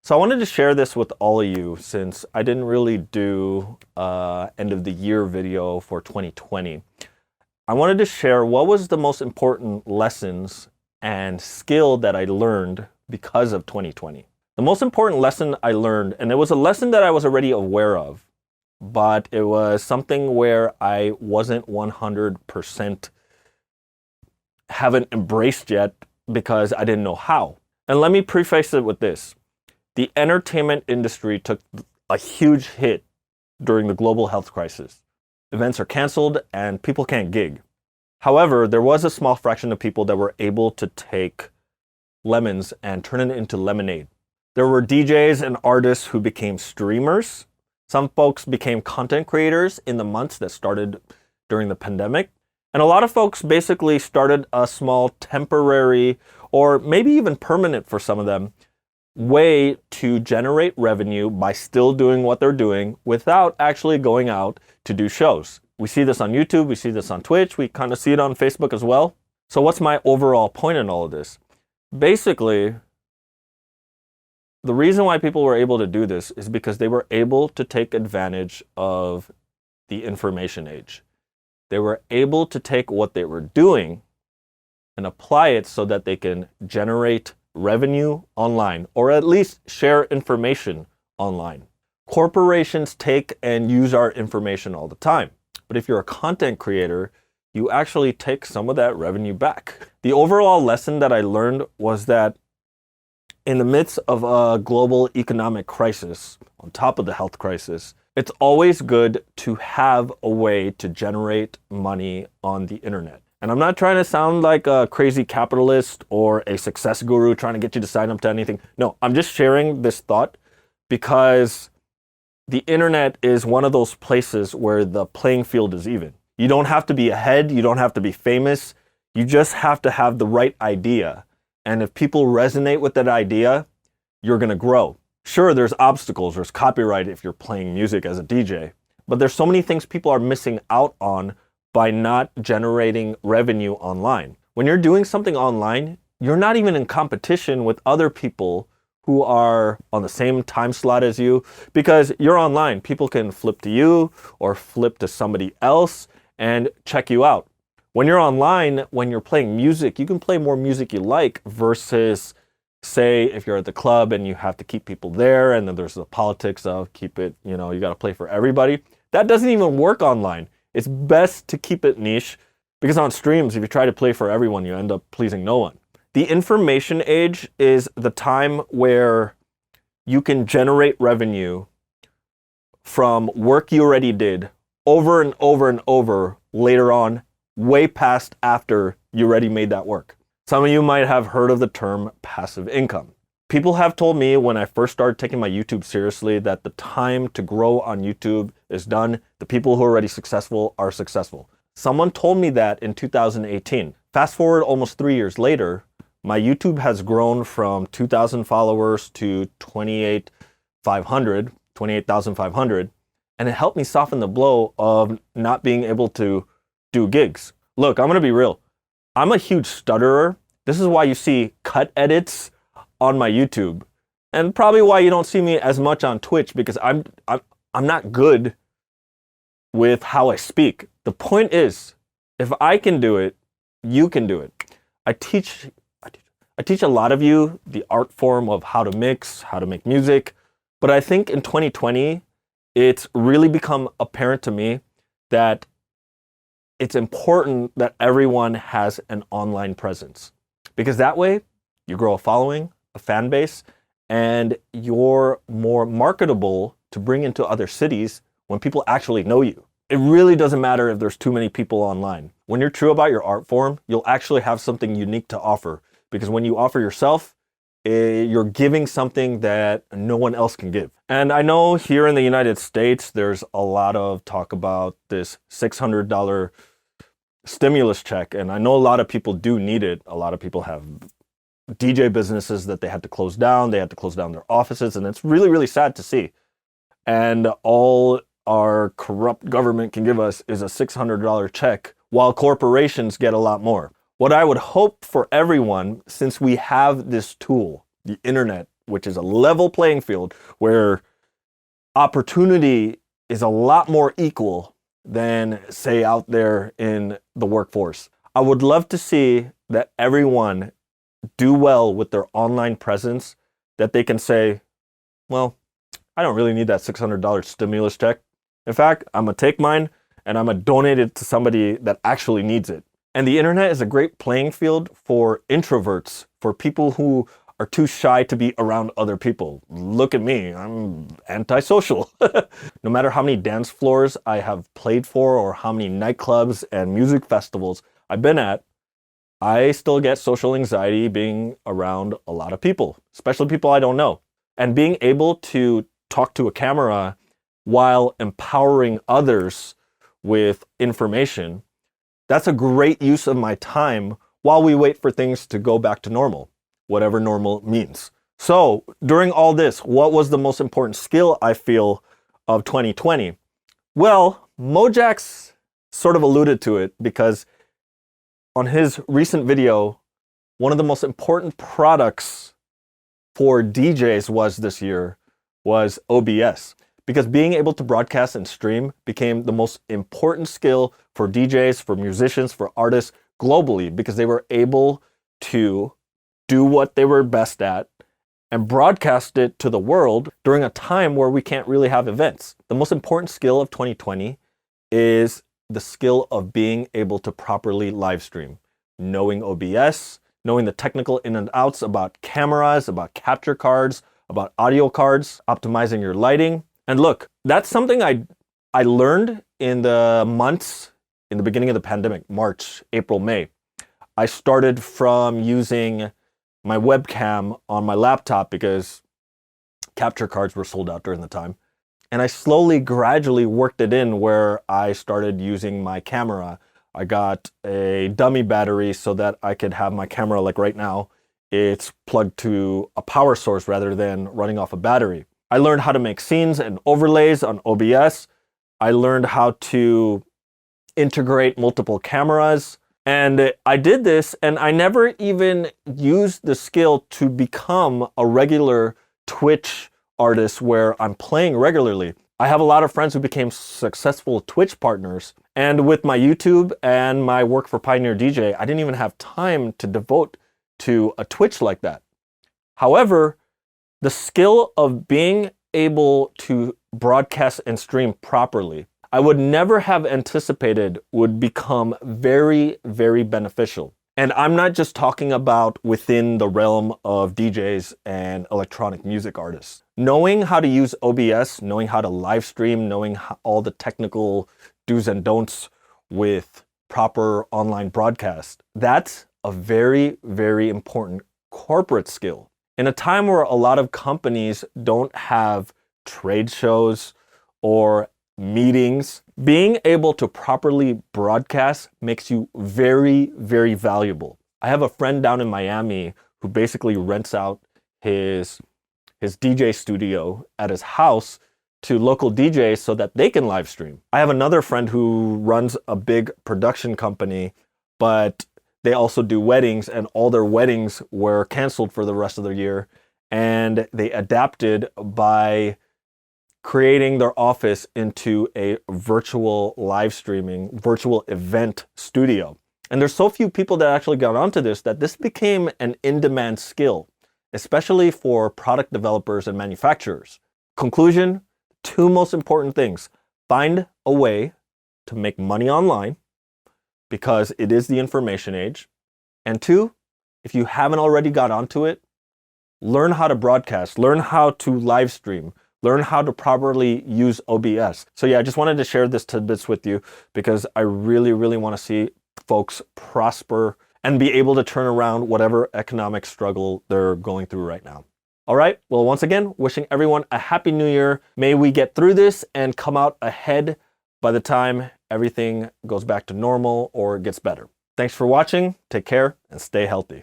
So I wanted to share this with all of you since I didn't really do end of the year video for 2020. I wanted to share what was the most important lessons and skill that I learned because of 2020. The most important lesson I learned, and it was a lesson that I was already aware of, but it was something where I wasn't 100% haven't embraced yet because I didn't know how. And let me preface it with this. The entertainment industry took a huge hit during the global health crisis. Events are canceled and people can't gig. However, there was a small fraction of people that were able to take lemons and turn it into lemonade. There were DJs and artists who became streamers. Some folks became content creators in the months that started during the pandemic. And a lot of folks basically started a small temporary, or maybe even permanent for some of them, way to generate revenue by still doing what they're doing without actually going out to do shows. We see this on YouTube, we see this on Twitch, we kind of see it on Facebook as well. So what's my overall point in all of this? Basically, the reason why people were able to do this is because they were able to take advantage of the information age. They were able to take what they were doing and apply it so that they can generate revenue online, or at least share information online. Corporations take and use our information all the time. But if you're a content creator, you actually take some of that revenue back. The overall lesson that I learned was that in the midst of a global economic crisis, on top of the health crisis, it's always good to have a way to generate money on the internet. And I'm not trying to sound like a crazy capitalist or a success guru trying to get you to sign up to anything. No, I'm just sharing this thought because the internet is one of those places where the playing field is even. You don't have to be ahead. You don't have to be famous. You just have to have the right idea. And if people resonate with that idea, you're going to grow. Sure, there's obstacles. There's copyright if you're playing music as a DJ. But there's so many things people are missing out on by not generating revenue online. When you're doing something online, you're not even in competition with other people who are on the same time slot as you because you're online. People can flip to you or flip to somebody else and check you out. When you're online, when you're playing music, you can play more music you like versus, say, if you're at the club and you have to keep people there and then there's the politics of keep it, you got to play for everybody. That doesn't even work online. It's best to keep it niche because on streams, if you try to play for everyone, you end up pleasing no one. The information age is the time where you can generate revenue from work you already did over and over and over later on, way past after you already made that work. Some of you might have heard of the term passive income. People have told me when I first started taking my YouTube seriously that the time to grow on YouTube is done. The people who are already successful are successful. Someone told me that in 2018. Fast forward almost 3 years later, my YouTube has grown from 2,000 followers to 28,500, and it helped me soften the blow of not being able to do gigs. Look, I'm going to be real. I'm a huge stutterer. This is why you see cut edits on my YouTube, and probably why you don't see me as much on Twitch because I'm not good with how I speak. The point is, if I can do it, you can do it. I teach a lot of you the art form of how to mix, how to make music, but I think in 2020, it's really become apparent to me that it's important that everyone has an online presence because that way you grow a following, a fan base, and you're more marketable to bring into other cities when people actually know you. It really doesn't matter if there's too many people online. When you're true about your art form, you'll actually have something unique to offer because when you offer yourself, you're giving something that no one else can give. And I know here in the United States, there's a lot of talk about this $600 stimulus check, and I know a lot of people do need it. A lot of people have DJ businesses that they had to close down. They had to close down their offices, and it's really, really sad to see. And all our corrupt government can give us is a $600 check, while corporations get a lot more. What I would hope for everyone, since we have this tool, the internet, which is a level playing field where opportunity is a lot more equal than, say, out there in the workforce. I would love to see that everyone do well with their online presence, that they can say, well, I don't really need that $600 stimulus check. In fact, I'm gonna take mine and I'm gonna donate it to somebody that actually needs it. And the internet is a great playing field for introverts, for people who are too shy to be around other people. Look at me, I'm antisocial. No matter how many dance floors I have played for or how many nightclubs and music festivals I've been at, I still get social anxiety being around a lot of people, especially people I don't know. And being able to talk to a camera while empowering others with information, that's a great use of my time while we wait for things to go back to normal, whatever normal means. So during all this, what was the most important skill I feel of 2020? Well, Mojax sort of alluded to it, because on his recent video, one of the most important products for DJs this year was OBS. Because being able to broadcast and stream became the most important skill for DJs, for musicians, for artists globally, because they were able to do what they were best at and broadcast it to the world during a time where we can't really have events. The most important skill of 2020 is the skill of being able to properly live stream, knowing OBS, knowing the technical in and outs about cameras, about capture cards, about audio cards, optimizing your lighting. And look, that's something I learned in the months in the beginning of the pandemic, March, April, May. I started from using my webcam on my laptop because capture cards were sold out during the time. And I slowly, gradually worked it in where I started using my camera. I got a dummy battery so that I could have my camera, like right now, it's plugged to a power source rather than running off a battery. I learned how to make scenes and overlays on OBS. I learned how to integrate multiple cameras. And I did this, and I never even used the skill to become a regular Twitch artist where I'm playing regularly. I have a lot of friends who became successful Twitch partners. And with my YouTube and my work for Pioneer DJ, I didn't even have time to devote to a Twitch like that. However, the skill of being able to broadcast and stream properly, I would never have anticipated would become very, very beneficial. And I'm not just talking about within the realm of DJs and electronic music artists. Knowing how to use OBS, knowing how to live stream, knowing all the technical do's and don'ts with proper online broadcast, that's a very, very important corporate skill. In a time where a lot of companies don't have trade shows or meetings, being able to properly broadcast makes you very, very valuable. I have a friend down in Miami who basically rents out his DJ studio at his house to local DJs so that they can live stream. I have another friend who runs a big production company, but they also do weddings, and all their weddings were canceled for the rest of the year. And they adapted by creating their office into a virtual live streaming, virtual event studio. And there's so few people that actually got onto this that this became an in-demand skill, especially for product developers and manufacturers. Conclusion, two most important things. Find a way to make money online, because it is the information age. And two, if you haven't already got onto it, learn how to broadcast, learn how to live stream, learn how to properly use OBS. So yeah, I just wanted to share this tidbits with you because I really, really want to see folks prosper and be able to turn around whatever economic struggle they're going through right now. All right, well, once again, wishing everyone a happy new year. May we get through this and come out ahead by the time everything goes back to normal or gets better. Thanks for watching, take care, and stay healthy.